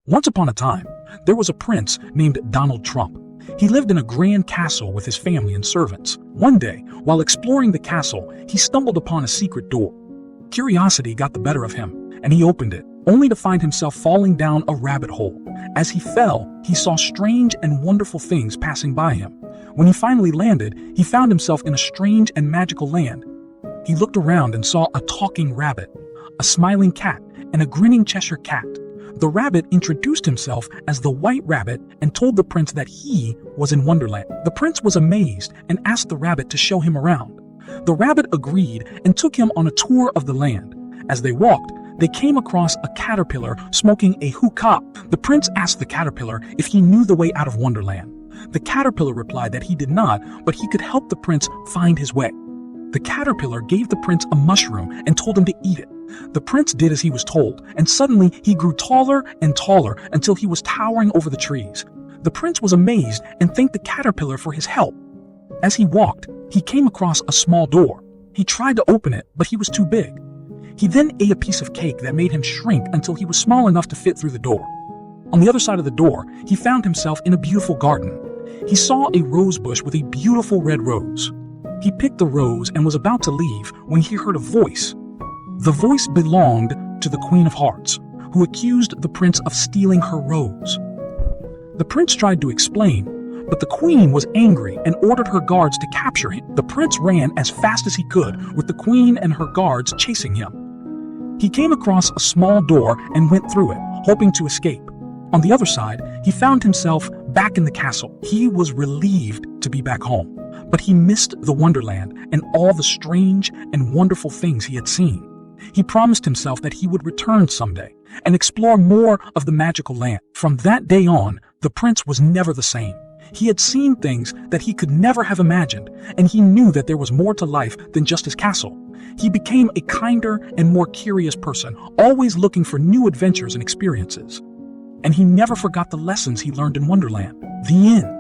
Once upon a time, there was a prince named Donald Trump. He lived in a grand castle with his family and servants. One day, while exploring the castle, he stumbled upon a secret door. Curiosity got the better of him, and he opened it, only to find himself falling down a rabbit hole. As he fell, he saw strange and wonderful things passing by him. When he finally landed, he found himself in a strange and magical land. He looked around and saw a talking rabbit, a smiling cat, and a grinning Cheshire cat. The rabbit introduced himself as the White Rabbit and told the prince that he was in Wonderland. The prince was amazed and asked the rabbit to show him around. The rabbit agreed and took him on a tour of the land. As they walked, they came across a caterpillar smoking a hookah. The prince asked the caterpillar if he knew the way out of Wonderland. The caterpillar replied that he did not, but he could help the prince find his way. The caterpillar gave the prince a mushroom and told him to eat it. The prince did as he was told, and suddenly he grew taller and taller until he was towering over the trees. The prince was amazed and thanked the caterpillar for his help. As he walked, he came across a small door. He tried to open it, but he was too big. He then ate a piece of cake that made him shrink until he was small enough to fit through the door. On the other side of the door, he found himself in a beautiful garden. He saw a rose bush with a beautiful red rose. He picked the rose and was about to leave when he heard a voice. The voice belonged to the Queen of Hearts, who accused the prince of stealing her rose. The prince tried to explain, but the queen was angry and ordered her guards to capture him. The prince ran as fast as he could, with the queen and her guards chasing him. He came across a small door and went through it, hoping to escape. On the other side, he found himself back in the castle. He was relieved to be back home, but he missed the Wonderland and all the strange and wonderful things he had seen. He promised himself that he would return someday and explore more of the magical land. From that day on, the prince was never the same. He had seen things that he could never have imagined, and he knew that there was more to life than just his castle. He became a kinder and more curious person, always looking for new adventures and experiences. And he never forgot the lessons he learned in Wonderland. The end.